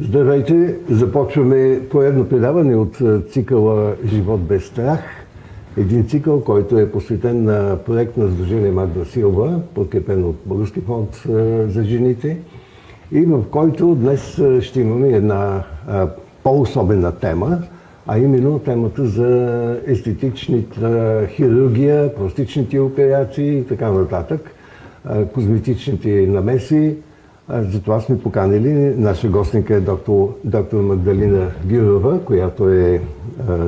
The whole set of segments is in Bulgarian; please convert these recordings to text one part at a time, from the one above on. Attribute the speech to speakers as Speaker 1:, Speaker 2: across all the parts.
Speaker 1: Здравейте! Започваме поредно предаване от цикъла "Живот без страх". Един цикъл, който е посветен на проект на Сдружение Магна Силва, подкрепен от Български фонд за жените, и в който днес ще имаме една по-особена тема, а именно темата за естетичната хирургия, пластичните операции и така нататък, козметичните намеси. Затова сме поканили. Наша гостника е доктор Магдалина Гюрова, която е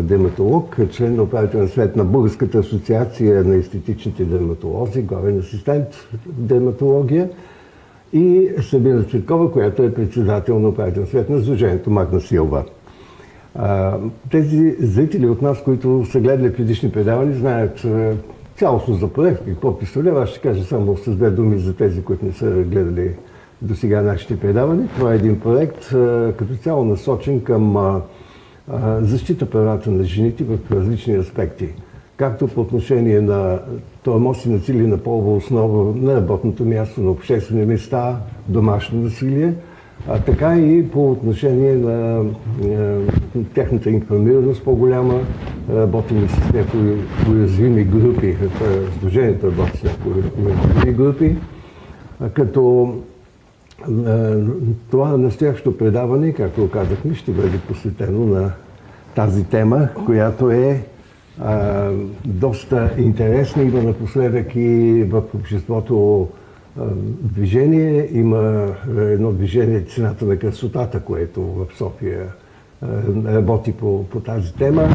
Speaker 1: дерматолог, член на управителен съвет на Българската асоциация на естетичните дерматолози, главен асистент в дерматология, и Сабина Цветкова, която е председател на управителен съвет на Сдружението Магна Силва. Тези зрители от нас, които са гледали предишни предавания, знаят цялостно за проект, какво представлява. Аз ще кажа само с две думи за тези, които не са гледали до сега нашите предавания. Това е един проект като цяло насочен към защита правата на жените в различни аспекти. Както по отношение на тормоз и насилие на полова основа на работното място, на обществени места, домашно насилие, така и по отношение на тяхната информираност по-голяма. Работим с някои уязвими групи, Сдружението работи с някои уязвими групи, като това настоящото предаване, както казахме, ще бъде посветено на тази тема, която е доста интересна. Има напоследък и в обществото движение. Има едно движение "Цената на красотата", което в София работи по тази тема.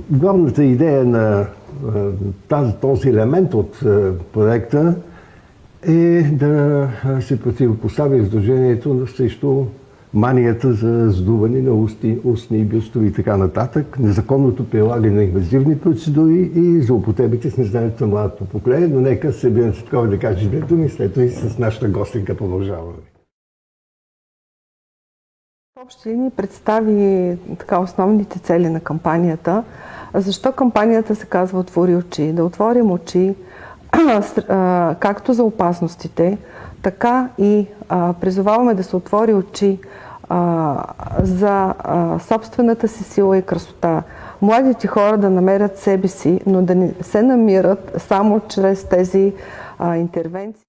Speaker 1: Главната идея на този елемент от проекта е да се противопостави Сдружението срещу манията за сдуване на устни, бюстови и така нататък, незаконното прилагане на инвазивни процедури и злоупотребите с незнанието на младото поколение. Но нека Сабина Цветкова да каже две думи, след това и с нашата гостинка продължаваме.
Speaker 2: В общи линии представи основните цели на кампанията. Защо кампанията се казва "Отвори очи"? Да отворим очи както за опасностите, така и призоваваме да се отвори очи за собствената си сила и красота. Младите хора да намерят себе си, но да не се намират само чрез тези интервенции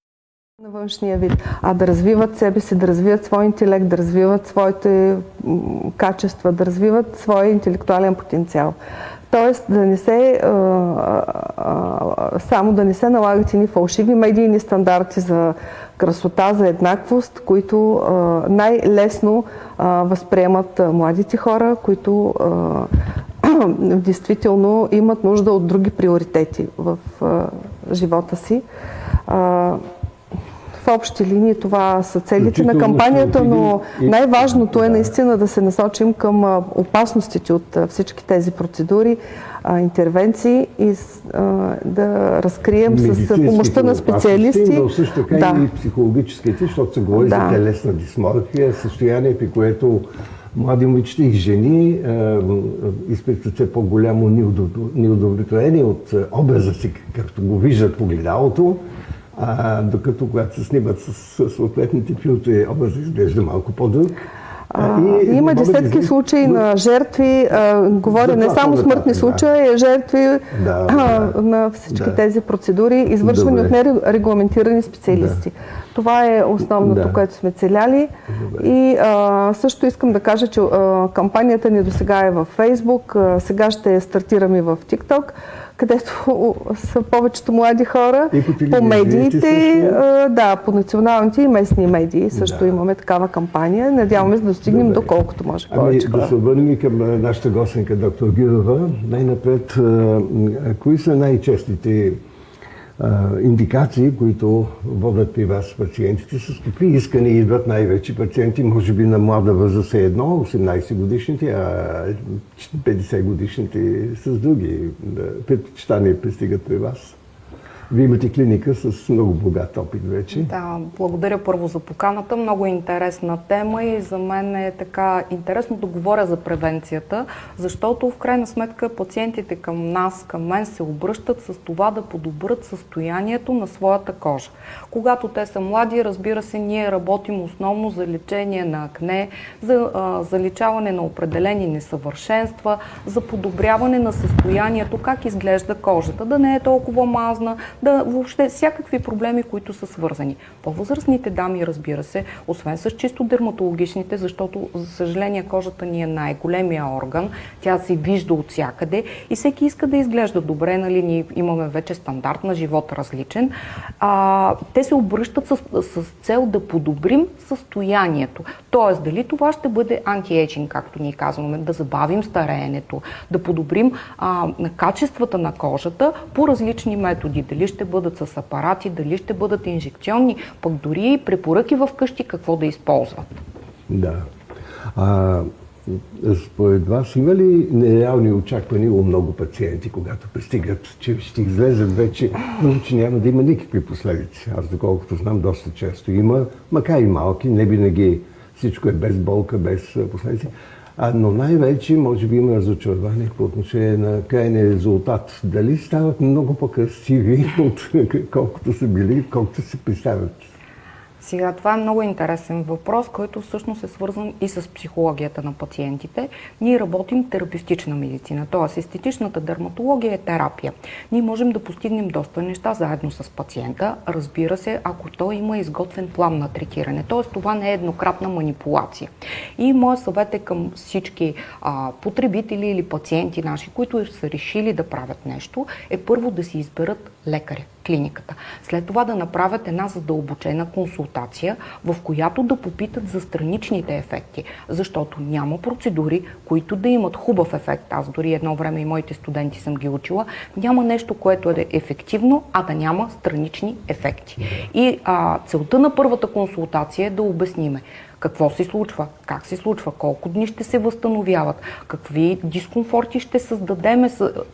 Speaker 2: на външния вид, а да развиват себе си, да развиват своя интелект, да развиват своите качества, да развиват своя интелектуален потенциал. Тоест да не се само да не се налагат ни фалшиви медийни стандарти за красота, за еднаквост, които най-лесно възприемат младите хора, които действително имат нужда от други приоритети в живота си. В общи линии това са целите на кампанията, но най-важното е наистина да се насочим към опасностите от всички тези процедури, интервенции и да разкрием с помощта на специалисти.
Speaker 1: Но също така и психологическите, защото се говори за телесна дисморфия, състояние, при което млади момичета и жени изпитват все по-голямо неудовлетворение от образа си, както го виждат по гледалото. Докато когато се снимат с съответните филтри, образът изглежда малко по-друг.
Speaker 2: Има десетки случаи на жертви, говоря не само смъртни случаи, а жертви на всички тези процедури, извършвани от нерегламентирани специалисти. Това е основното, което сме целяли. И също искам да кажа, че кампанията ни досега е във Фейсбук, сега ще стартираме в ТикТок, където са повечето млади хора, по медиите, по националните и местни медии също имаме такава кампания. Надяваме се да достигнем доколкото може повече хора.
Speaker 1: Да се обърнем и към нашата гостенка доктор Гюрова. Най-напред, кои са най-честите индикации, които водят при вас пациентите? С какви искания идват най-вече пациенти? Може би на млада възраст е едно, 18 годишните, а 50 годишните с други предпочитания пристигат при вас? Вие имате клиника с много богат опит вече.
Speaker 3: Да, благодаря първо за поканата. Много интересна тема и за мен е така интересно да говоря за превенцията, защото в крайна сметка пациентите към нас, към мен се обръщат с това да подобрят състоянието на своята кожа. Когато те са млади, разбира се, ние работим основно за лечение на акне, за заличаване на определени несъвършенства, за подобряване на състоянието, как изглежда кожата, да не е толкова мазна, да въобще всякакви проблеми, които са свързани. По-възрастните дами, разбира се, освен с чисто дерматологичните, защото, за съжаление, кожата ни е най-големия орган, тя се вижда от всякъде и всеки иска да изглежда добре, нали, ние имаме вече стандарт на живот различен. Те се обръщат с цел да подобрим състоянието. Тоест, дали това ще бъде антиейджинг, както ние казваме, да забавим стареенето, да подобрим качествата на кожата по различни методи. Дали ще бъдат с апарати, дали ще бъдат инжекционни, пък дори и препоръки в къщи какво да използват.
Speaker 1: Да. Според вас има ли нереални очаквания у много пациенти, когато пристигат, че ще излезат вече, но че няма да има никакви последици? Аз, доколкото знам, доста често има, макар и малки, не винаги всичко е без болка, без последици. Но най-вече, може би, има разочарование по отношение на крайния резултат. Дали стават много по-красиви, от колкото са били, колкото се представят?
Speaker 3: Сега, това е много интересен въпрос, който всъщност е свързан и с психологията на пациентите. Ние работим терапевтична медицина, т.е. естетичната дерматология е терапия. Ние можем да постигнем доста неща заедно с пациента, разбира се, ако той има изготвен план на третиране. Т.е. това не е еднократна манипулация. И моят съвет е към всички потребители или пациенти наши, които са решили да правят нещо, е първо да си изберат лекаря, клиниката. След това да направят една задълбочена консултация, в която да попитат за страничните ефекти, защото няма процедури, които да имат хубав ефект. Аз дори едно време и моите студенти съм ги учила. Няма нещо, което е ефективно, а да няма странични ефекти. И целта на първата консултация е да обясниме какво се случва, как се случва, колко дни ще се възстановяват, какви дискомфорти ще създадеме,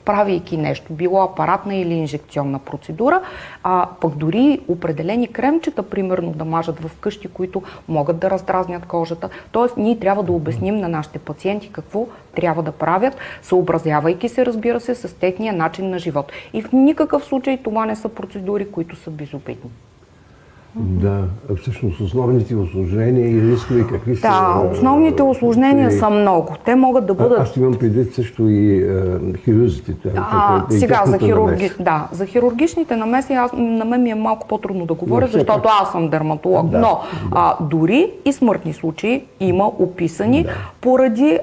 Speaker 3: правейки нещо, било апаратна или инжекционна процедура, пък дори определени кремчета, примерно, да мажат в къщи, които могат да раздразнят кожата. Тоест, ние трябва да обясним на нашите пациенти какво трябва да правят, съобразявайки се, разбира се, с техния начин на живот. И в никакъв случай това не са процедури, които са безобидни.
Speaker 1: Да, всъщност основните усложнения и рискови какви са?
Speaker 3: Да, основните усложнения са много. Те могат да бъдат...
Speaker 1: Аз имам предвид също и хирурзите.
Speaker 3: Сега за хирургичните намеси на мен ми е малко по-трудно да говоря, защото аз съм дерматолог. Да, но дори и смъртни случаи има описани поради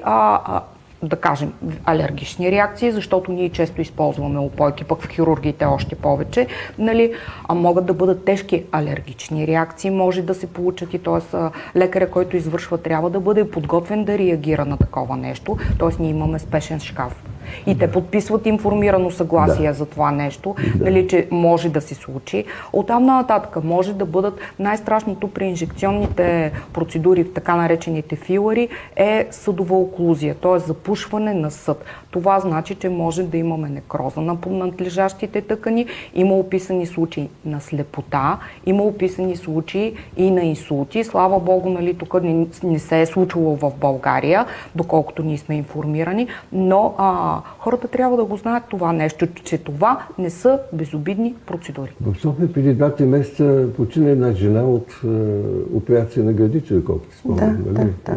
Speaker 3: да кажем, алергични реакции, защото ние често използваме упойки, пък в хирургиите още повече, нали, могат да бъдат тежки алергични реакции, може да се получат и т.е. лекаря, който извършва, трябва да бъде подготвен да реагира на такова нещо, т.е. ние имаме спешен шкаф. И те подписват информирано съгласие за това нещо, нали, че може да се случи. Оттам нататък може да бъдат най-страшното при инжекционните процедури, в така наречените филари, е съдова оклузия, т.е. запушване на съд. Това значи, че може да имаме некроза на надлежащите тъкани. Има описани случаи на слепота, има описани случаи и на инсулти. Слава Богу, нали, тук не се е случило в България, доколкото ние сме информирани, но хората трябва да го знаят това нещо, че това не са безобидни процедури.
Speaker 1: В София преди 2 месеца почина една жена от операция на гърдите, доколкото спомням.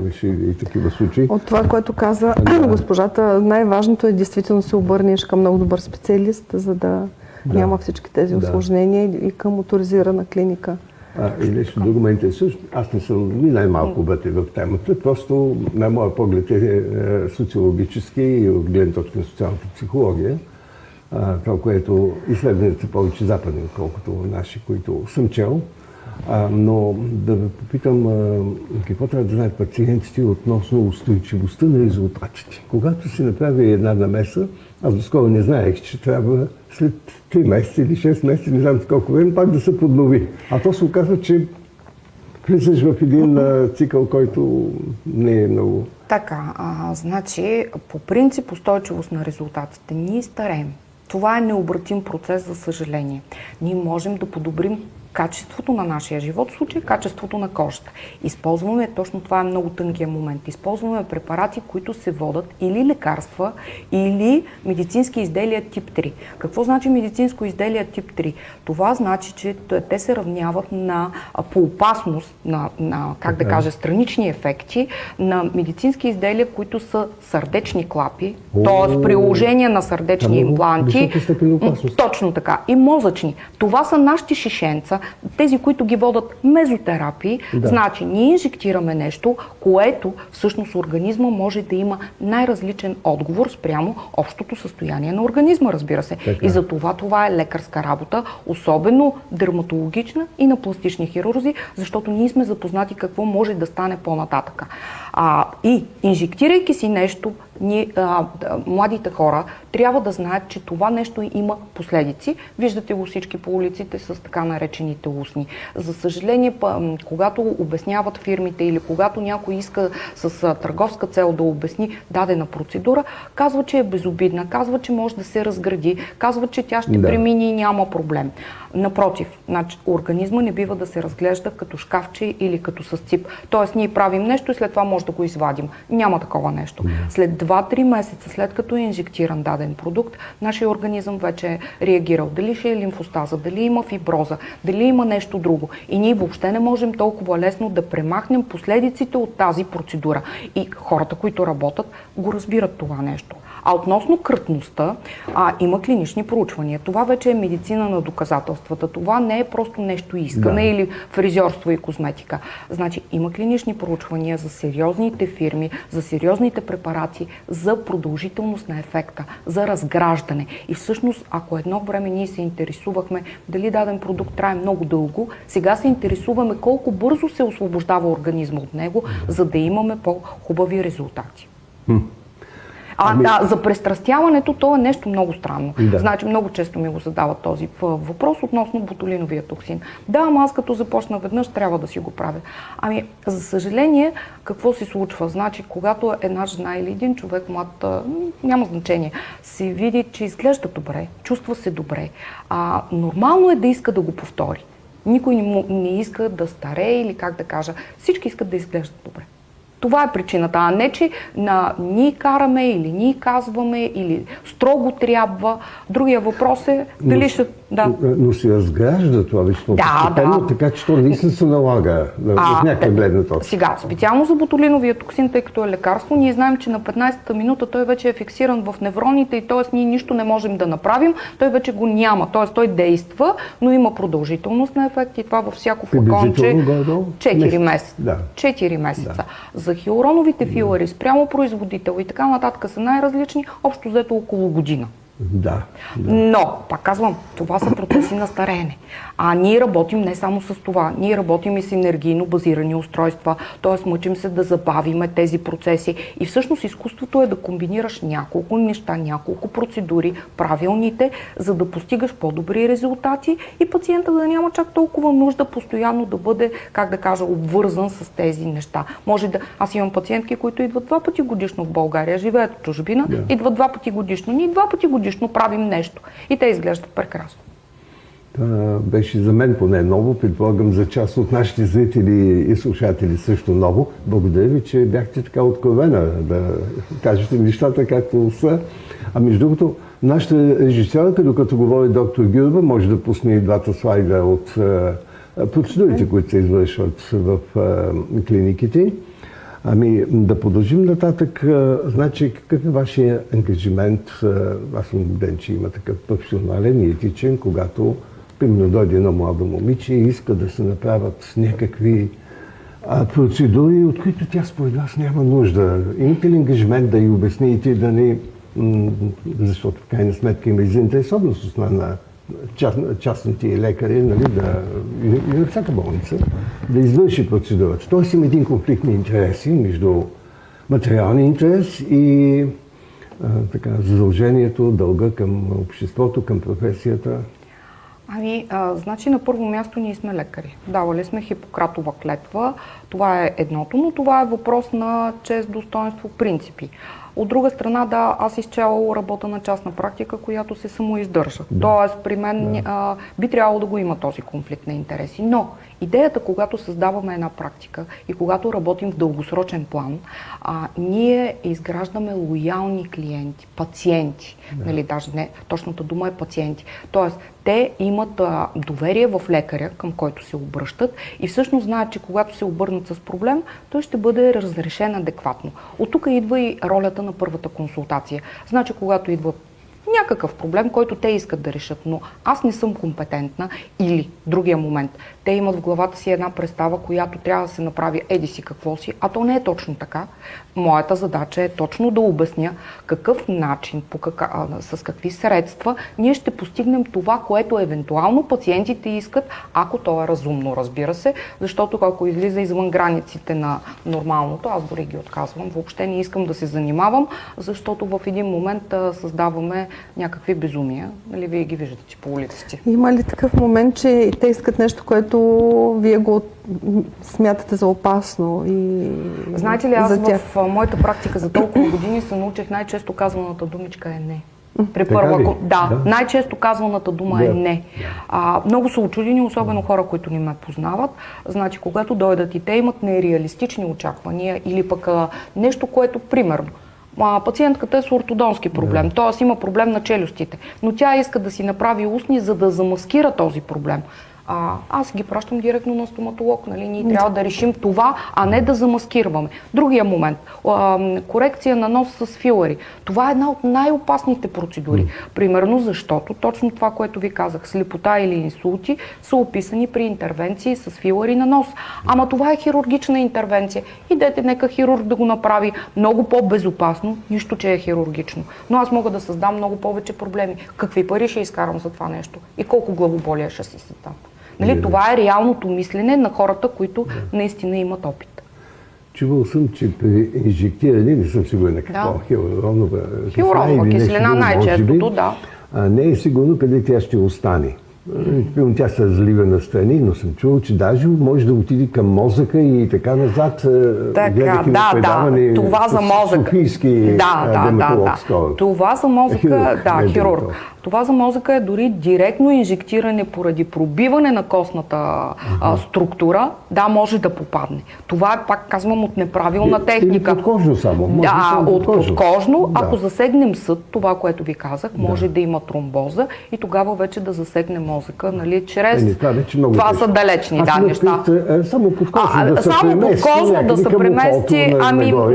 Speaker 1: Имаше и такива случаи.
Speaker 2: От това, което каза госпожата, най-важното е действително да се обърнеш към много добър специалист, за да няма всички тези усложнения и към оторизирана клиника.
Speaker 1: И нещо друго ме интересува. Аз не съм ни най-малко вътре в темата. Просто на моя поглед е социологически и от гледна точка на социалната психология. Това, което изследванията са повече западни, отколкото наши, които съм чел. Но да ви попитам какво трябва да знаят пациентите относно устойчивостта на резултатите. Когато се направи една намеса, аз доскоро не знаех, че трябва след 3 месеца или 6 месеца, не знам колко време, пак да се поднови. А то се оказва, че влизаш в един цикъл, който не е много...
Speaker 3: Така, значи по принцип устойчивост на резултатите. Ние стареем. Това е необратим процес, за съжаление. Ние можем да подобрим качеството на нашия живот, в случай качеството на кожата. Използваме, точно това е много тънкия момент, използваме препарати, които се водят или лекарства, или медицински изделия тип 3. Какво значи медицинско изделие тип 3? Това значи, че те се равняват по опасност, как да кажа, странични ефекти на медицински изделия, които са сърдечни клапи, т.е. приложение на сърдечни импланти. Точно така. И мозъчни. Това са нашите шишенца, тези, които ги водят мезотерапии. Значи, ние инжектираме нещо, което всъщност организма може да има най-различен отговор спрямо общото състояние на организма, разбира се. И за това е лекарска работа, особено дерматологична и на пластични хирурзи, защото ние сме запознати какво може да стане по-нататъка. И инжектирайки си нещо, младите хора трябва да знаят, че това нещо има последици. Виждате го всички по улиците с така наречените устни. За съжаление, когато обясняват фирмите или когато някой иска с търговска цел да обясни дадена процедура, казва, че е безобидна, казва, че може да се разгради, казва, че тя ще премине и няма проблем. Напротив, организма не бива да се разглежда като шкафче или като с цип. Тоест, ние правим нещо и след това може да го извадим. Няма такова нещо. След 2-3 месеца, след като е инжектиран даден продукт, нашия организъм вече е реагирал. Дали ще е лимфостаза, дали има фиброза, дали има нещо друго. И ние въобще не можем толкова лесно да премахнем последиците от тази процедура. И хората, които работят, го разбират това нещо. А относно крътността, има клинични проучвания. Това вече е медицина на доказателствата. Това не е просто нещо искане или фризьорство и козметика. Значи, има клинични проучвания за сериозните фирми, за сериозните препарати, за продължителност на ефекта, за разграждане. И всъщност, ако едно време ние се интересувахме дали даден продукт трае много дълго, сега се интересуваме колко бързо се освобождава организма от него, за да имаме по-хубави резултати. За престрастяването то е нещо много странно. Значи много често ми го задават този въпрос относно ботулиновия токсин. Ама аз като започна веднъж, трябва да си го правя. За съжаление, какво се случва? Значи, когато една жена или един човек млад, няма значение, се види, че изглежда добре, чувства се добре, нормално е да иска да го повтори. Никой не иска да старее или как да кажа. Всички искат да изглеждат добре. Това е причината, а не, че ние караме или ние казваме или строго трябва. Другия въпрос е дали ще...
Speaker 1: Но се разгражда това вещество постепенно, така че то наистина се налага от някаква гледна точка.
Speaker 3: Сега, специално за ботулиновия токсин, тъй като е лекарство, ние знаем, че на 15-та минута той вече е фиксиран в невроните и т.е. ние нищо не можем да направим, той вече го няма, т.е. той действа, но има продължителност на ефект и това във всяко флаконче 4 месеца. 4 месеца. За хиалуроновите филари спрямо производител и така нататък са най-различни, общо взето около година. Но, пак казвам, това са процеси на стареене. Ние работим не само с това, ние работим и с енергийно базирани устройства, т.е. мъчим се да забавиме тези процеси и всъщност изкуството е да комбинираш няколко неща, няколко процедури, правилните, за да постигаш по-добри резултати и пациента да няма чак толкова нужда постоянно да бъде, как да кажа, обвързан с тези неща. Аз имам пациентки, които идват 2 пъти годишно в България, живеят в чужбина, идват 2 пъти годишно, ние 2 пъти годишно правим нещо и те изглеждат прекрасно.
Speaker 1: Беше за мен поне ново, предполагам за част от нашите зрители и слушатели също ново. Благодаря ви, че бяхте така откровена да кажете нещата както са. Между другото, нашата режисьорка, докато говори доктор Гюрба, може да пусне и 2 слайда от процедурите, които се извършват в клиниките. Да продължим нататък. Значи, какъв е вашия ангажимент? Аз съм убеден, че има такъв професионален и етичен, когато примерно дойде едно младо момиче и иска да се направят някакви процедури, от които тя според вас няма нужда. Имате ли ангажимент да й обясните, да не... защото в крайна сметка има и заинтересованост от страна на частните лекари, или на всяка болница, да извърши процедурата. Тоест има един конфликт на интереси между материалния интерес и задължението, дълга към обществото, към професията.
Speaker 3: Значи на първо място ние сме лекари. Давали сме Хипократова клетва. Това е едното, но това е въпрос на чест, достоинство, принципи. От друга страна, да, аз изцяло работя на частна практика, която се самоиздържа. Тоест, при мен би трябвало да го има този конфликт на интереси. Но идеята, когато създаваме една практика и когато работим в дългосрочен план, ние изграждаме лоялни клиенти, пациенти. Нали, даже не, точната дума е пациенти. Тоест, те имат доверие в лекаря, към който се обръщат и всъщност знаят, че когато се обърнат с проблем, той ще бъде разрешен адекватно. От тук идва и ролята на първата консултация. Значи, когато идва някакъв проблем, който те искат да решат, но аз не съм компетентна или другия момент. Те имат в главата си една представа, която трябва да се направи еди си какво си, а то не е точно така. Моята задача е точно да обясня какъв начин, с какви средства ние ще постигнем това, което евентуално пациентите искат, ако то е разумно, разбира се, защото ако излиза извън границите на нормалното, аз дори ги отказвам, въобще не искам да се занимавам, защото в един момент създаваме някакви безумия. Нали, вие ги виждате, че по улиците.
Speaker 2: Има ли такъв момент, че те искат нещо, което вие го смятате за опасно и
Speaker 3: знаете ли, аз
Speaker 2: за тях?
Speaker 3: в моята практика за толкова години се научих, най-често казваната думичка е не. При първа, най-често казваната дума е не. Много са учудени, особено хора, които не ме познават. Значи, когато дойдат и те имат нереалистични очаквания или пък нещо, което примерно пациентката е с ортодонски проблем, т.е. има проблем на челюстите, но тя иска да си направи устни, за да замаскира този проблем. Аз ги пращам директно на стоматолог. Нали? Ние трябва да решим това, а не да замаскираме. Другия момент. Корекция на нос с филари. Това е една от най-опасните процедури. Примерно защото точно това, което ви казах, слепота или инсулти, са описани при интервенции с филари на нос. Ама това е хирургична интервенция. Идете, нека хирург да го направи много по-безопасно, нищо, че е хирургично. Но аз мога да създам много повече проблеми. Какви пари ще изкарам за това нещо? И колко главоболия ще си там? Нали, това е реалното мислене на хората, които наистина имат опит.
Speaker 1: Чувал съм, че при инжектиране, не съм сигурен на какво,
Speaker 3: хиалуронова киселина най-честото, да.
Speaker 1: Не е сигурно къде тя ще остане. Тя се разлива на страни, но съм чувал, че даже може да отиде към мозъка и така назад. Гледах на предаване
Speaker 3: това за мозъка.
Speaker 1: Софийски дерматолог скоро.
Speaker 3: Това за мозъка, хирург. Това за мозъка е дори директно инжектиране поради пробиване на костната структура, може да попадне. Това е, пак казвам, от неправилна техника.
Speaker 1: Или подкожно само.
Speaker 3: От подкожно. Ако засегнем съд, това, което ви казах, може да има тромбоза и тогава вече да засегне мозъка, нали, чрез... Това са далечни неща.
Speaker 1: Само подкожно
Speaker 3: да се премести,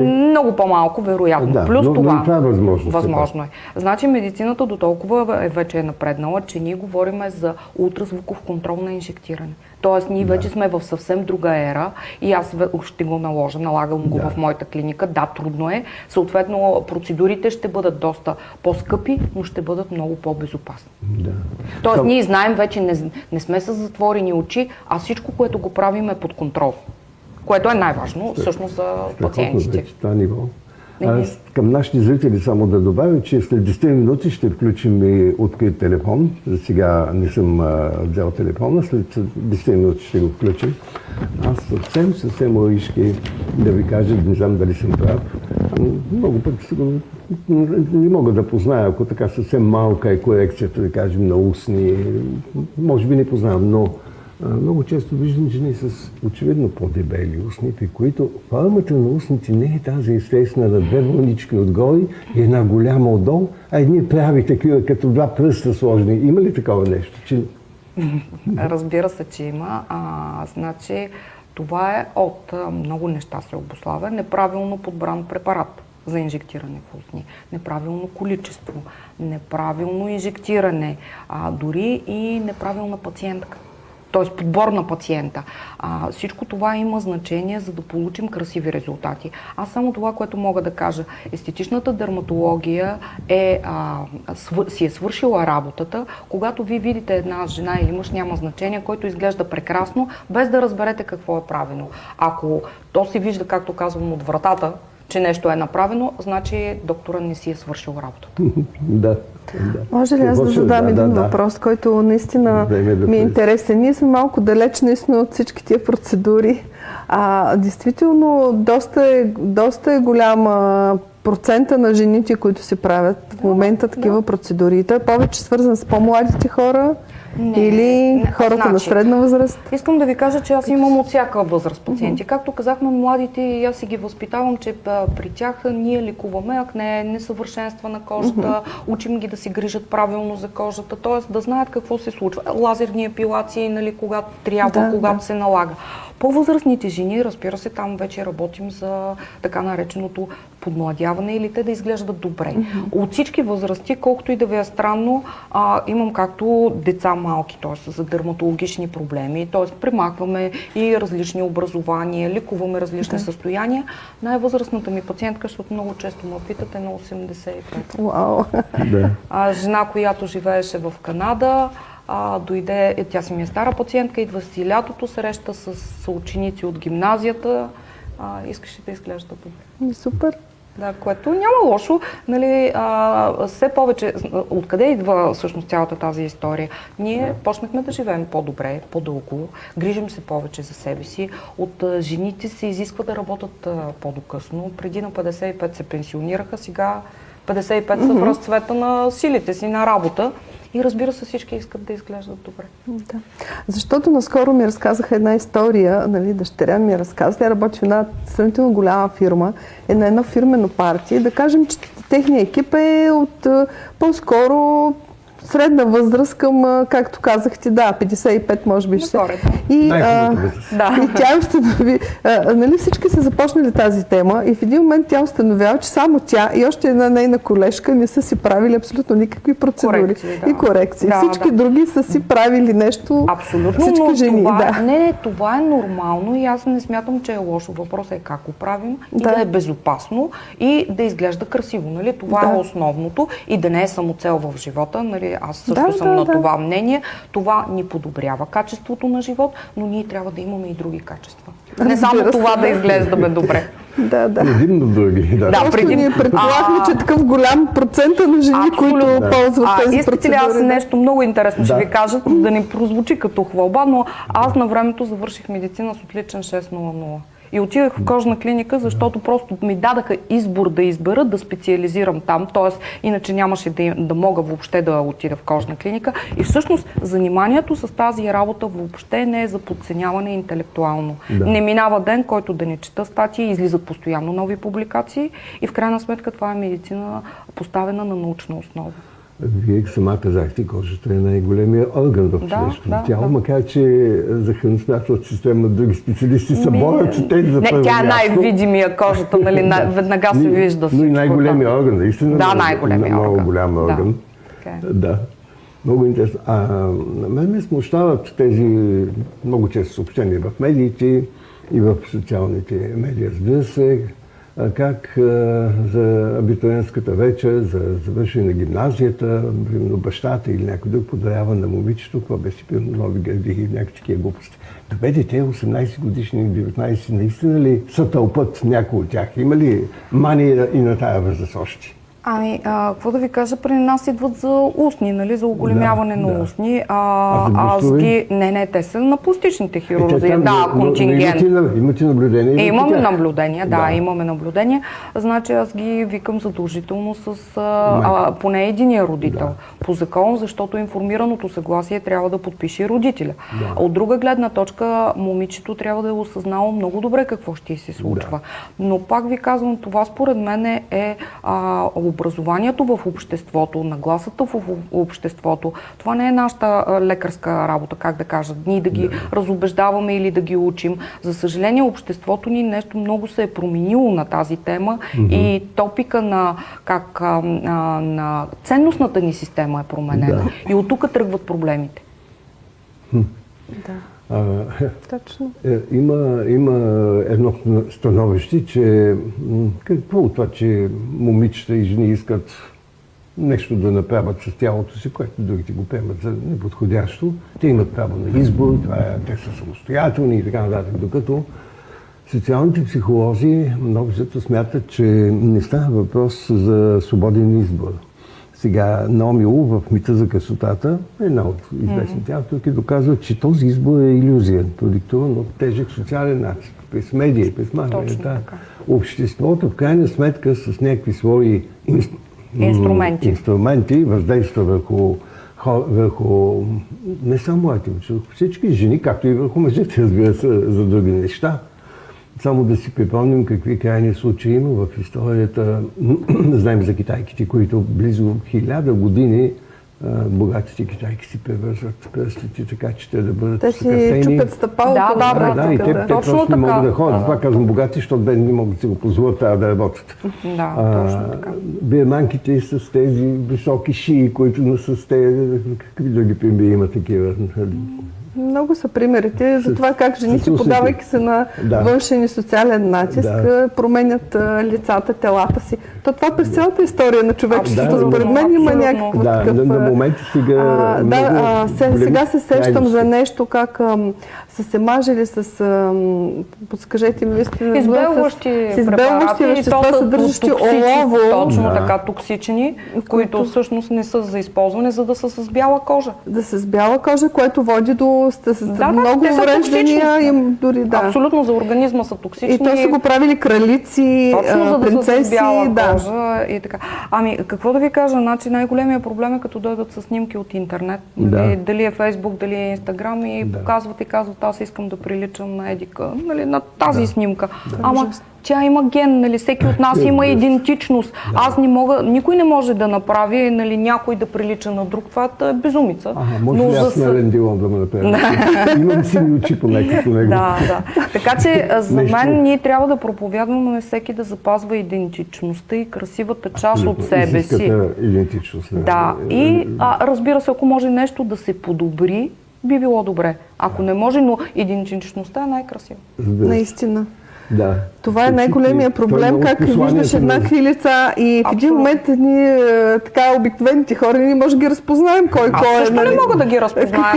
Speaker 3: много по-малко, вероятно. Плюс това.
Speaker 1: Това е възможно.
Speaker 3: Възможно е. Значи медицината до толкова вече е напреднала, че ние говорим за ултразвуков контрол на инжектиране. Тоест, ние вече сме в съвсем друга ера и аз ще го налагам го в моята клиника. Да, трудно е. Съответно, процедурите ще бъдат доста по-скъпи, но ще бъдат много по-безопасни. Тоест, ние знаем вече, не сме с затворени очи, а всичко, което го правим е под контрол. Което е най-важно, всъщност, за пациентите.
Speaker 1: Аз към нашите зрители само да добавя, че след 10 минути ще включим и открит телефон. За сега не съм взел телефона, след 10 минути ще го включим. Аз съвсем логически да ви кажа, не знам дали съм прав. Много пъти сигурно не мога да позная, ако така съвсем малка е корекцията, да кажем, на устни. Може би не познавам, но много често виждам жени с очевидно по-дебели устни, при които формата на устните не е тази естествена на две вълнички отгоре и една голяма отдолу, а едни прави такива, като два пръста сложени. Има ли такова нещо?
Speaker 3: Разбира се, че има. Значи, това е от много неща се обуславя. Неправилно подбран препарат за инжектиране в устни, неправилно количество, неправилно инжектиране, дори и неправилна пациентка. Т.е. подбор на пациента. Всичко това има значение, за да получим красиви резултати. Аз само това, което мога да кажа, естетичната дерматология си е свършила работата, когато ви видите една жена или мъж, няма значение, който изглежда прекрасно, без да разберете какво е правено. Ако то се вижда, както казвам, от вратата, че нещо е направено, значи доктора не си е свършил работата.
Speaker 1: Да.
Speaker 2: Може ли аз да задам един въпрос, който наистина ми е интересен? Ние сме малко далеч наистина от всички тия процедури. Действително, доста е голяма процента на жените, които се правят в момента такива процедури? Той е повече свързан с по-младите хора или хората на средна възраст?
Speaker 3: Искам да ви кажа, че аз имам от всяка възраст пациенти. Както казахме, младите, и аз си ги възпитавам, че при тях ние лекуваме акне, несъвършенства на кожата, учим ги да си грижат правилно за кожата, т.е. да знаят какво се случва. Лазерни епилации, нали, когато трябва, когато се налага. По-възрастните жени, разбира се, там вече работим за така нареченото подмладяване или те да изглеждат добре. От всички възрасти, колкото и да ви е странно, имам както деца малки, т.е. за дерматологични проблеми, т.е. премахваме и различни образования, лекуваме различни състояния. Най-възрастната ми пациентка, защото много често ме питат, е на 85.
Speaker 2: Вау!
Speaker 3: Жена, която живееше в Канада, дойде, тя си ми е стара пациентка, идва си лятото, среща с съученици от гимназията, искаше да изглежда добре.
Speaker 2: Супер!
Speaker 3: Да, което няма лошо, нали, все повече, откъде идва всъщност цялата тази история? Ние почнахме да живеем по-добре, по-дълго, грижим се повече за себе си, от жените се изисква да работят по-докъсно, преди на 55 се пенсионираха, сега 55 са в разцвета на силите си, на работа. И разбира се, всички искат да изглеждат добре.
Speaker 2: Да. Защото наскоро ми разказаха една история, нали, дъщеря ми разказа, тя работи в една сравнително голяма фирма, е на едно фирмено парти. Да кажем, че техният екип е от по-скоро средна възраст към, както казахте, 55 може би ще. И тя установи, нали, всички са започнали тази тема и в един момент тя установява, че само тя и още една нейна колежка не са си правили абсолютно никакви процедури и корекции. Всички други са си правили нещо.
Speaker 3: Абсолютно,
Speaker 2: всички жени.
Speaker 3: Това е нормално и аз не смятам, че е лошо. Въпросът е как го правим и да е безопасно и да изглежда красиво. Нали? Това е основното и да не е самоцел в живота. Нали? Аз също съм на това мнение. Това ни подобрява качеството на живот, но ние трябва да имаме и други качества. Не само това да изглеждаме добре.
Speaker 1: Предимно други.
Speaker 2: Ние предполагахме, че такъв голям процент на жени, които ползват тези процедури.
Speaker 3: Искате ли аз нещо много интересно ще ви кажа, да не прозвучи като хвалба, но аз на времето завърших медицина с отличен 6.00. И отидах в кожна клиника, защото просто ми дадаха избор да избера, да специализирам там, т.е. иначе нямаше да мога въобще да отида в кожна клиника. И всъщност заниманието с тази работа въобще не е за подценяване интелектуално. Не минава ден, който да не чета статии, излизат постоянно нови публикации и в крайна сметка това е медицина поставена на научна основа.
Speaker 1: Вие сама казахте, кожата е най-големия орган в човешкото тяло, макар че за храносмилателната система други специалисти са борят, че те за първо
Speaker 3: тя е най-видимия кожата, нали, веднага се вижда всичко.
Speaker 1: Но и най-големия орган, наистина.
Speaker 3: Да, най-големия орган.
Speaker 1: Много голям орган. Да. Много интересно. Мен ме смущават тези много често съобщения в медиите и в социалните медии, разбира се, как за абитуриентската вечер, за завършване на гимназията, примерно бащата или някой друг подарява на момичето, какво беше примерно нови гърдихи и някакви такива глупости. Добре, те 18 годишни, 19, наистина ли са тълпът някой от тях? Има ли мания и на тая възраст още?
Speaker 3: Какво да ви кажа, при нас идват за устни, нали, за оголемяване на устни. Не, те са на пластичните хирурзи. Контингент.
Speaker 1: Имате наблюдение?
Speaker 3: Имаме наблюдение, имаме наблюдение. Значи аз ги викам задължително с поне единия родител. По закон, защото информираното съгласие трябва да подпише родителя. От друга гледна точка, момичето трябва да е осъзнало много добре какво ще се случва. Но пак ви казвам, това според мен е образованието в обществото, нагласата в обществото. Това не е нашата лекарска работа, как да кажа, ние да ги разубеждаваме или да ги учим. За съжаление, обществото ни нещо много се е променило на тази тема и топика на ценностната ни система е променена. И от тук тръгват проблемите.
Speaker 2: Точно.
Speaker 1: Има едно становище, че какво от това, че момичета и жени искат нещо да направят с тялото си, което другите го приемат за неподходящо. Те имат право на избор, те са самостоятелни и така нататък. Докато социалните психолози много често смятат, че не става въпрос за свободен избор. Сега Наоми Лу в Мита за красотата, една от известните авторки, доказва, че този избор е илюзия, продиктуван от тежък социален начин. през медии, през
Speaker 3: Точно
Speaker 1: махането.
Speaker 3: така.
Speaker 1: Обществото в крайна сметка с някакви свои инструменти въздейства върху не само младите, върху всички жени, както и върху мъжете, разбира се, за други неща. Само да си припомним какви крайни случаи има в историята. Знаем за китайките, които близо 1000 години богатите китайки си превързват пръстите, така че те да бъдат
Speaker 2: Те си чупят стъпалото.
Speaker 1: Да, и те
Speaker 3: точно
Speaker 1: просто не
Speaker 3: така.
Speaker 1: могат да ходят. Това казвам богати, защото бедни не могат да си го позволят, трябва да работят.
Speaker 3: Да, точно така.
Speaker 1: Бирманките с тези високи шии, които с тези, какви други примери има такива.
Speaker 2: Много са примерите за това как жените,
Speaker 1: усети.
Speaker 2: подавайки се на външен и социален натиск, променят лицата, телата си. То това през цялата история на човечеството, според мен има някакъв такъв...
Speaker 1: на моменти
Speaker 2: сега се сещам за нещо, как са се мажели с... подскажете ми,
Speaker 3: избелващи препарати,
Speaker 2: вещества, съдържащи олово.
Speaker 3: Точно така, токсични, които всъщност не са за използване, за да са с бяла кожа.
Speaker 2: Да са с бяла кожа, което води до много увреждания им дори
Speaker 3: Абсолютно, за организма са токсични.
Speaker 2: И то са го правили кралици, принцеси,
Speaker 3: са с бяла кожа и така. Ами, какво да ви кажа, значи най-големия проблем е като дойдат с снимки от интернет. Дали е Фейсбук, дали е Инстаграм и показват и казват, аз искам да приличам на Едика, нали, на тази снимка. Ама тя има ген, нали, всеки от нас има идентичност. Аз не мога, никой не може да направи, нали, някой да прилича на друг. Това е безумица.
Speaker 1: Може ли аз на Рендилон да ме направя? Имам сини очи по него.
Speaker 3: Да. Така че за мен ние трябва да проповядваме всеки да запазва идентичността и красивата част от себе си.
Speaker 1: Идентичност.
Speaker 3: Да. И разбира се, ако може нещо да се подобри, би било добре. Ако не може, но идентичността е най-красива.
Speaker 2: Наистина.
Speaker 1: Да.
Speaker 2: Това е най-големия проблем, как виждаш еднакви лица и в един момент ние, така обикновените хора, ние може да ги разпознаем кой е.
Speaker 3: Аз също не мога да ги разпозная.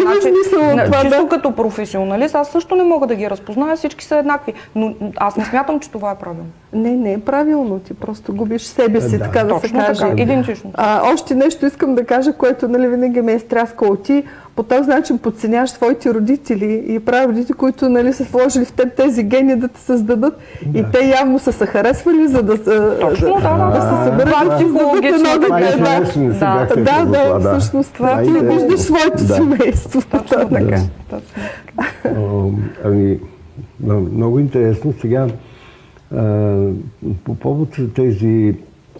Speaker 2: Значи,
Speaker 3: чисто като професионалист, аз също не мога да ги разпозная, всички са еднакви. Но аз не смятам, че това е правилно.
Speaker 2: Не е правилно. Ти просто губиш себе си, така да се каже.
Speaker 3: Така, идентично.
Speaker 2: Още нещо искам да кажа, което винаги ме е стряскало. Ти по този начин подценяваш своите родители и прародите, които са вложили в теб тези гени да те създадат. И те явно са се харесвали, за да се съберат всъщност това ти виждаш своето семейство.
Speaker 3: Точно така.
Speaker 1: Ами, много интересно. Сега, по повод тези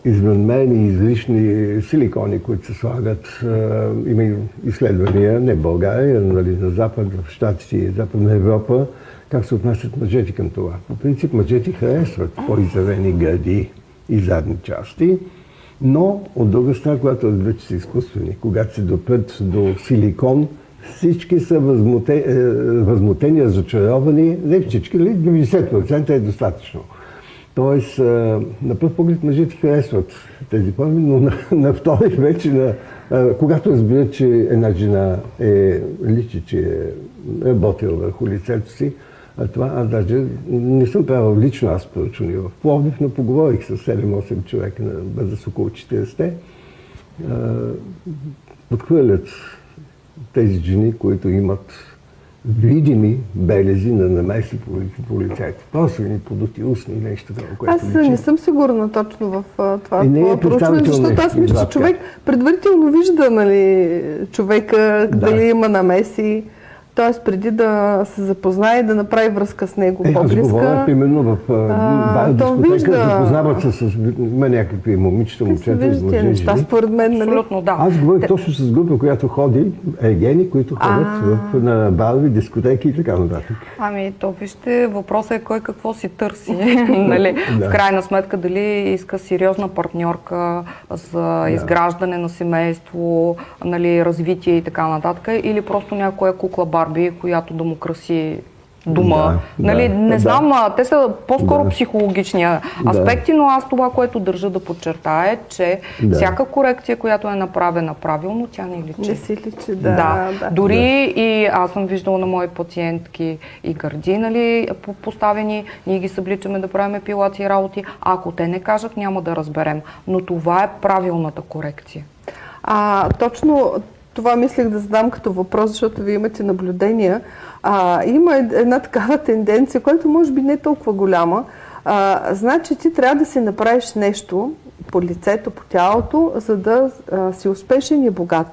Speaker 1: извънмерни излишни силикони, които се слагат, има изследвания, не в България, нали, на Запад, в Щатите и Западна Европа, как се отнасят мъжете към това. По принцип, мъжете харесват по-изявени гърди и задни части, но от друга страна, когато вече са изкуствени, когато се допрат до силикон, всички са възмутени, разочаровани, не всички, 90% е достатъчно. Тоест, на пръв поглед мъжете харесват тези форми, но на втори вече, когато разбират, че една жена личи, че е работила върху лицето си, това аз даже не съм правил лично аз проучване в Пловдив, но поговорих с 7-8 човека на възраст около 40-те. Подхвърлят тези жени, които имат видими белези на намеси по лицето. Просто ни подути устни нещо такова, което
Speaker 2: аз не съм сигурна точно в това проучване, защото аз мисля, че човек предварително вижда, нали, човека дали има намеси. Т.е. преди да се запознае и да направи връзка с него по-близка.
Speaker 1: Аз говоря, примерно в дискотека, запознават се с някакви момичета, момчета,
Speaker 2: мъже, неща, според мен, нали?
Speaker 3: Абсолютно, да.
Speaker 1: Аз говорих точно с група, която ходи, ергени, които ходят на барови, дискотеки и така нататък.
Speaker 3: Ами, то вижте, въпросът е кой какво си търси. Нали? В крайна сметка, дали иска сериозна партньорка за изграждане на семейство, нали, развитие и така нататък, или просто някоя кукла Барби, която да му краси дома. Не знам, те са по-скоро психологични аспекти, но аз това, което държа да подчертая е, че всяка корекция, която е направена правилно, тя не личи.
Speaker 2: Не си личи,
Speaker 3: Дори и аз съм виждала на мои пациентки и гърди, нали, поставени, ние ги събличаме да правим епилации и работи. Ако те не кажат, няма да разберем. Но това е правилната корекция.
Speaker 2: Точно Това мислех да задам като въпрос, защото вие имате наблюдения. Има една такава тенденция, която може би не е толкова голяма. Значи ти трябва да си направиш нещо по лицето, по тялото, за да си успешен и богат.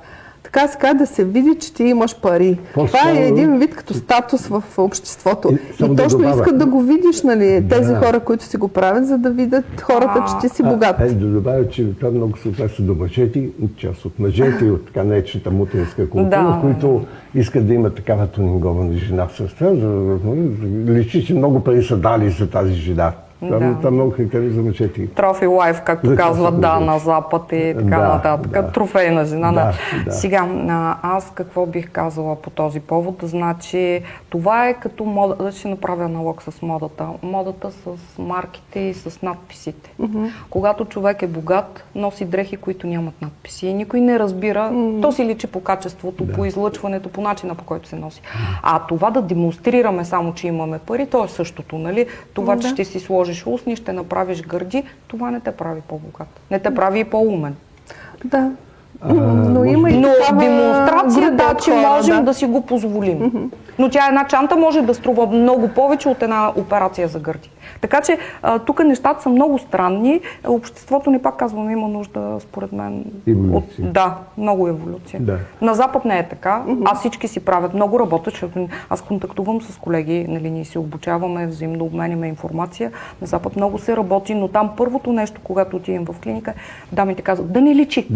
Speaker 2: Така сега да се види, че ти имаш пари. Това е един вид като статус в обществото. И точно искат да го видиш, нали, тези хора, които си го правят, за да видят хората, че ти си богат.
Speaker 1: Да добавя, че това много се отнася до мъжете, част от мъжете и от така наречената мутринска култура, които искат да имат такава тунингована жена в сърца, личи, че много пари са дали за тази жена. Това много характерно за мъжете.
Speaker 3: Трофи лайф, както казват, на Запад и така нататък. Трофейна жена. Сега, аз какво бих казала по този повод? Значи, това е като мода, да ще направя аналог с модата. Модата с марките и с надписите. Когато човек е богат, носи дрехи, които нямат надписи. И никой не разбира, то си личи по качеството, по излъчването, по начина, по който се носи. А това да демонстрираме само, че имаме пари, то е същото, нали? Това, че ще си сложиш устни, ще направиш гърди, това не те прави по-богат. Не те прави и по-умен.
Speaker 2: Да. Но има и
Speaker 3: демонстрация, че можем да си го позволим. Но тя една чанта може да струва много повече от една операция за гърди. Така че тук нещата са много странни. Обществото ни, пак казвам, има нужда, според мен, много еволюция. На Запад не е така. Аз всички си правят много работа, защото аз контактувам с колеги, нали, ние се обучаваме, взаимно обменяме информация. На Запад много се работи, но там първото нещо, когато отидем в клиника, дамите казват, да не личи.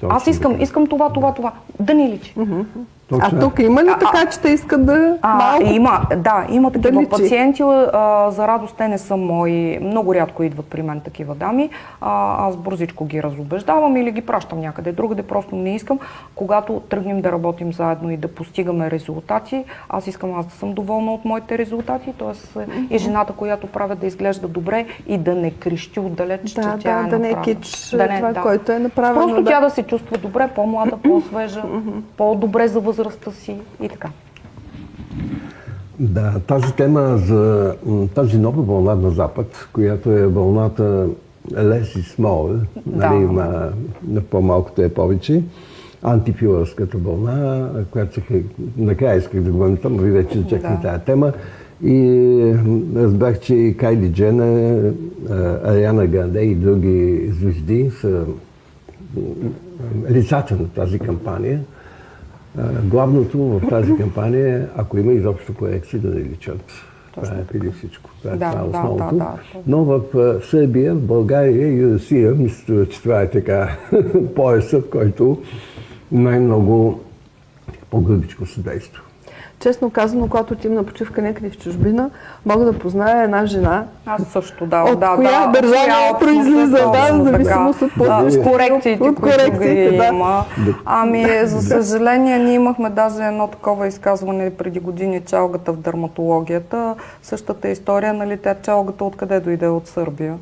Speaker 3: Аз искам това. Да не личи.
Speaker 2: Тук има ли така, че те искат да
Speaker 3: Има такива пациенти. За радост те не са мои. Много рядко идват при мен такива дами. Аз бързичко ги разубеждавам или ги пращам някъде другаде. Просто не искам. Когато тръгнем да работим заедно и да постигаме резултати, аз искам да съм доволна от моите резултати. Тоест и жената, която правя, да изглежда добре и да не крещи отдалеч, че тя
Speaker 2: да не е кич това, което е направено.
Speaker 3: Просто тя да се чувства добре, по-млада, по-свежа, по-добре за възрастта си и така.
Speaker 1: Да, тази тема за тази нова вълна на Запад, която е вълната less is small, нали, на по-малкото е повече, антифилърската вълна, която накрая исках да говорим там, ви вече зачекнете тази тема. И разбрах, че Кайли Дженер, Ариана Гранде и други звезди са лицата на тази кампания. Главното в тази кампания е, ако има изобщо корекции, да не личат. Това е преди всичко. Това е основното. Но в Сърбия, в България и Русия, мисля, че това е така пояса, в който най-много по-гърбичко се действа.
Speaker 2: Честно казано, когато отивам на почивка някъде в чужбина, мога да позная една жена.
Speaker 3: Аз също,
Speaker 2: от коя държава произлиза, в зависимост от
Speaker 3: корекциите, които има. За съжаление, ние имахме даже едно такова изказване преди години, чалгата в дерматологията. Същата история, нали, тя чалгата откъде дойде? От Сърбия.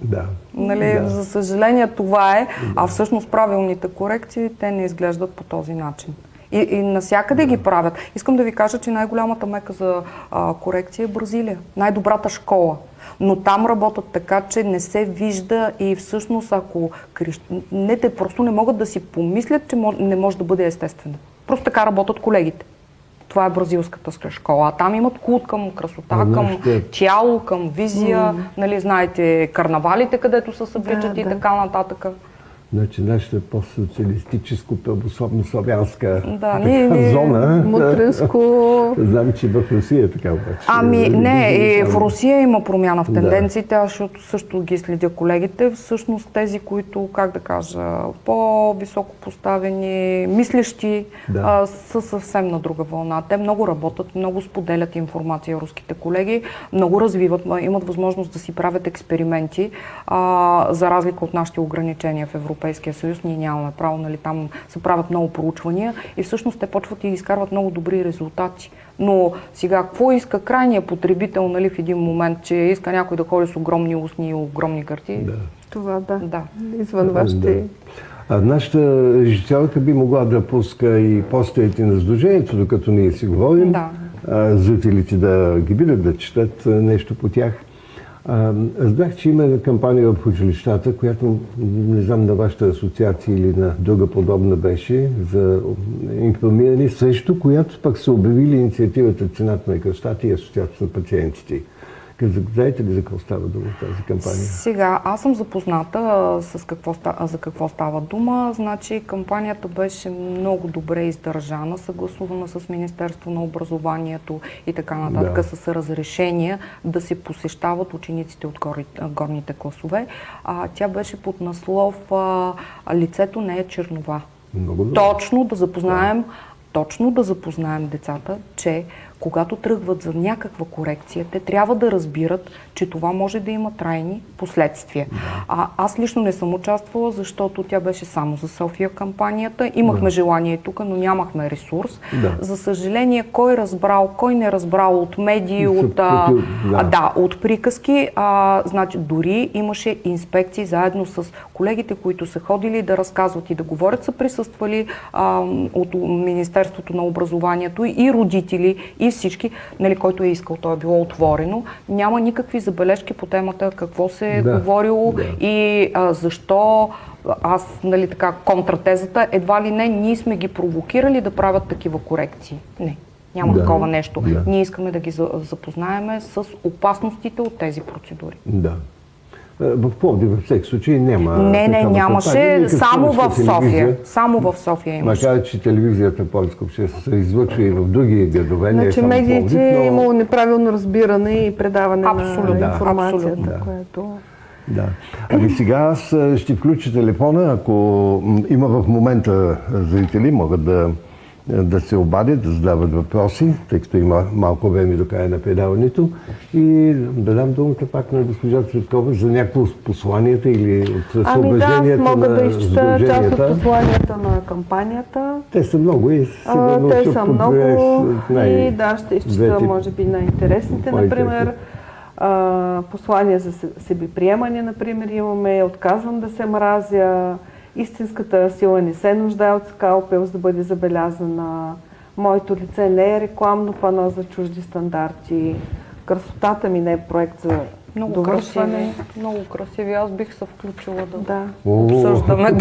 Speaker 3: За съжаление това е, а всъщност правилните корекции, те не изглеждат по този начин. И насякъде ги правят. Искам да ви кажа, че най-голямата мека за корекция е Бразилия. Най-добрата школа. Но там работят така, че не се вижда и всъщност ако те просто не могат да си помислят, че не може да бъде естествено. Просто така работят колегите. Това е бразилската школа. А там имат култ към красота, към тяло, към визия. Нали, знаете, карнавалите, където се събличат и така нататък.
Speaker 1: Значи нашата постсоциалистическо-православно-славянска зона.
Speaker 2: Мутринско.
Speaker 1: Знам, че в Русия е така обаче.
Speaker 3: И в Русия има промяна в тенденциите, защото също ги следя колегите. Всъщност тези, които, как да кажа, по-високо поставени, мислещи, са съвсем на друга вълна. Те много работят, много споделят информация, руските колеги, много развиват, имат възможност да си правят експерименти, за разлика от нашите ограничения в Европейския съюз. Ние нямаме право, нали, там се правят много проучвания и всъщност те почват и изкарват много добри резултати. Но сега, какво иска крайният потребител, нали, в един момент, че иска някой да ходи с огромни устни и огромни гърди?
Speaker 2: Това извън вашите...
Speaker 1: Нашата режисьорка би могла да пуска и постерите на сдружението, докато ние си говорим. Зрителите да ги видят, да четат нещо по тях. Разбрах, че има кампания в училищата, която не знам на вашата асоциация или на друга подобна беше, за информиране, срещу която пък са обявили инициативата Цената на кръщата и Асоциацията на пациентите. Знаете ли за какво става дума в тази кампания?
Speaker 3: Сега, аз съм запозната за какво става дума. Значи, кампанията беше много добре издържана, съгласувана с Министерство на образованието и така нататък, с разрешения да се посещават учениците от горните класове. Тя беше под наслов "Лицето не е чернова".
Speaker 1: Много добре.
Speaker 3: Точно да запознаем децата, че когато тръгват за някаква корекция, те трябва да разбират, че това може да има трайни последствия. Аз лично не съм участвала, защото тя беше само за София кампанията. Имахме желание тук, но нямахме ресурс. За съжаление, кой разбрал, кой не разбрал от медии, от приказки. Значи, дори имаше инспекции заедно с колегите, които са ходили да разказват и да говорят, са присъствали от Министерството на образованието и родители, и всички, нали, който е искал, то е било отворено. Няма никакви забележки по темата, какво се е говорило и защо. Аз, нали, така, контратезата, едва ли не, ние сме ги провокирали да правят такива корекции. Не, няма такова нещо. Ние искаме да ги запознаеме с опасностите от тези процедури.
Speaker 1: Да. В Пловдив във всеки случай няма.
Speaker 3: Нямаше. Само в София. Само в София имаше.
Speaker 1: Макар че телевизията Пловдивска обществена се излъчва и в други градове.
Speaker 2: Значи медиите е имало неправилно разбиране и предаване на информацията, което...
Speaker 1: Да. Ами сега аз ще включа телефона, ако има в момента зрители, могат да се обадят, да задават въпроси, тъй като има малко време до края на предаването. И да дам думата пак на госпожа Цветкова за някакво от посланията или от съображенията на
Speaker 2: мога да изчета част от
Speaker 1: сдруженията.
Speaker 2: посланията на кампанията.
Speaker 1: Те са много и сигурно
Speaker 2: те са много и ще изчета
Speaker 1: двете
Speaker 2: може би най-интересните. Например, послания за себеприемане, например, имаме: "Отказвам да се мразя", "Истинската сила не се нуждае от скалпел, за да бъде забелязана", "Моето лице не е рекламно пано за чужди стандарти", "Красотата ми не е проект за довършване".
Speaker 3: Много красиви. Аз бих се включила да
Speaker 2: Да.
Speaker 3: обсъждаме.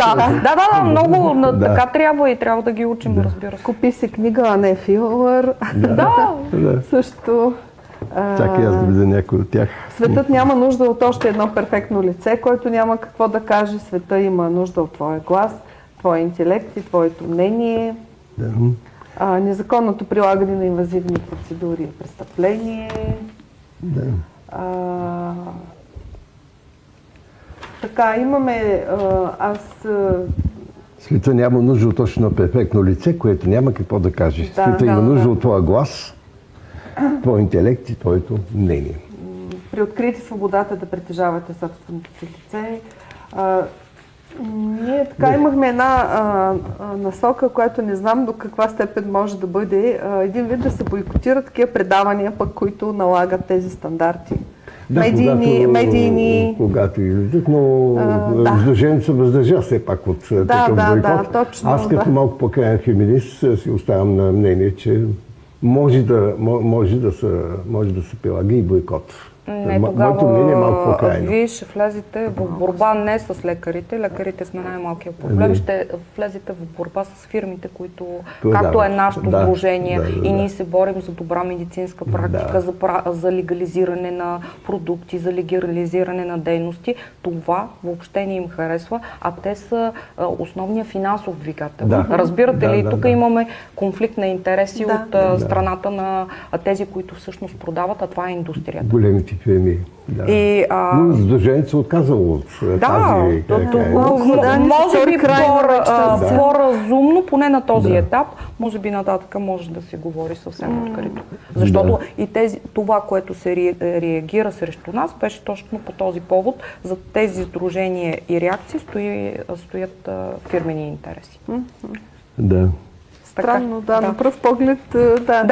Speaker 3: Много така трябва и трябва да ги учим, разбира се.
Speaker 2: "Купи си книга, а не филър". Също.
Speaker 1: Чакай аз да видя някой от тях.
Speaker 2: "Светът няма нужда от още едно перфектно лице, който няма какво да каже. Света има нужда от твоя глас, твоя интелект и твоето мнение". "Незаконното прилагане на инвазивни процедури е престъпление". Така, имаме...
Speaker 1: Света няма нужда от точно перфектно лице, което няма какво да каже. Света има нужда от твоя глас, твой интелект и твоето мнение.
Speaker 2: "Приоткрийте свободата да притежавате собственото си лице". Ние така имахме една насока, която не знам до каква степен може да бъде един вид да се бойкотират такива предавания, пък които налагат тези стандарти. Медийни...
Speaker 1: Когато излизат, но сдружението се въздържа все пак от такъв бойкот.
Speaker 2: Точно,
Speaker 1: аз като малко по-краен феминист си оставам на мнение, че може да се прилага и бойкот. Моето мнение е малко по-крайно.
Speaker 3: Вие ще влезете в борба не с лекарите. Лекарите сме най-малкият проблем. Ще влезете в борба с фирмите, които, както е нашето сдружение, и ние се борим за добра медицинска практика, за легализиране на продукти, за легализиране на дейности. Това въобще не им харесва, а те са основния финансов двигател. Разбирате ли? Тук имаме конфликт на интереси от страната на тези, които всъщност продават, а това е индустрията.
Speaker 1: Големите фирми. Но сдружението се отказало от тази...
Speaker 3: Може би по-разумно, поне на този етап, може би нататък може да се говори съвсем открито. Защото и това, което се реагира срещу нас, беше точно по този повод. За тези сдружения и реакции стоят фирмени интереси.
Speaker 2: Да. Странно, на пръв поглед,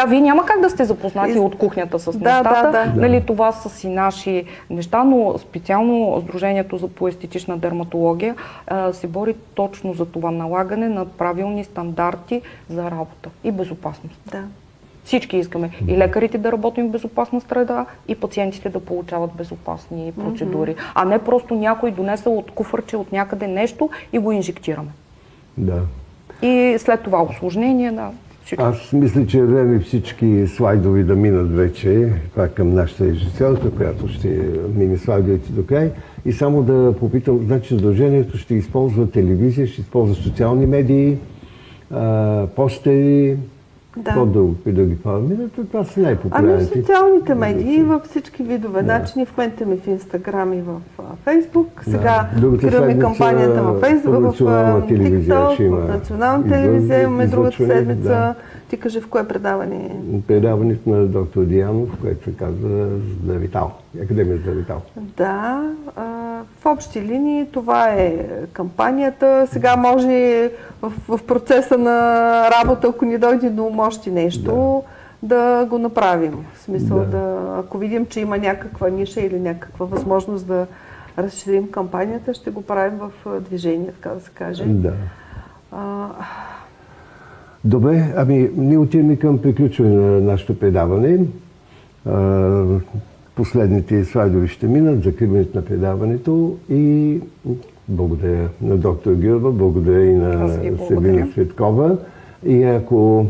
Speaker 3: вие няма как да сте запознати от кухнята с нещата. Нали, това са си наши неща, но специално Сдружението по естетична дерматология се бори точно за това налагане на правилни стандарти за работа и безопасност. Всички искаме и лекарите да работим в безопасна среда, и пациентите да получават безопасни процедури, а не просто някой донесъл от куфърче от някъде нещо и го инжектираме.
Speaker 1: Да.
Speaker 3: И след това усложнение на всичко.
Speaker 1: Аз мисля, че е време всички слайдови да минат вече. Това към нашата режисьорка, която ще мине слайдовете до край. И само да попитам, значи задължението ще използва телевизия, ще използва социални медии, постери, какво друго да ги правим? Това са най-популярните.
Speaker 2: Социалните медии във всички видове начини. В момента ми в Инстаграм и в Фейсбук. Сега откриваме кампанията в Фейсбук, в TikTok, в национална телевизия. Имаме другата седмица. Ти кажи в кое предаване?
Speaker 1: Предаването на доктор Диянов, което се казва за Витал. Академията за Витал.
Speaker 2: Да. В общи линии това е кампанията. Сега може в процеса на работа, ако ни дойде до мощи нещо, да го направим. В смисъл ако видим, че има някаква ниша или някаква възможност да разширим кампанията, ще го правим в движение, така да се каже.
Speaker 1: Да. Добре, ние отиваме към приключване на нашето предаване. Последните слайдове ще минат, закриването на предаването и благодаря на доктор Гюрова, благодаря и на Сабина Цветкова. И ако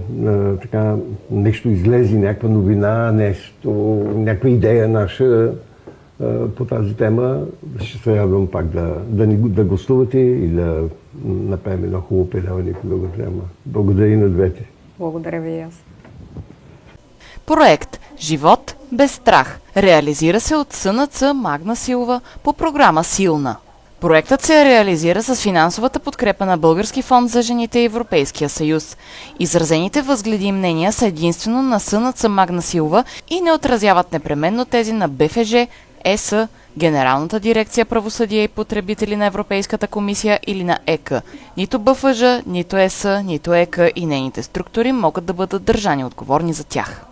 Speaker 1: така нещо излезе, някаква новина, някаква идея наша по тази тема, ще се радвам пак да гостувате и да направим едно хубаво предаване по друга тема. Благодаря и на двете.
Speaker 3: Благодаря ви и аз.
Speaker 4: Проект „Живот без страх“ реализира се от СНЦ Магна Силва по програма Силна. Проектът се реализира с финансовата подкрепа на Български фонд за жените и Европейския съюз. Изразените възгледи и мнения са единствено на СНЦ Магна Силва и не отразяват непременно тези на БФЖ, ЕС, Генералната дирекция правосъдие и потребители на Европейската комисия или на ЕК. Нито БФЖ, нито ЕС, нито ЕК и нейните структури могат да бъдат държани отговорни за тях.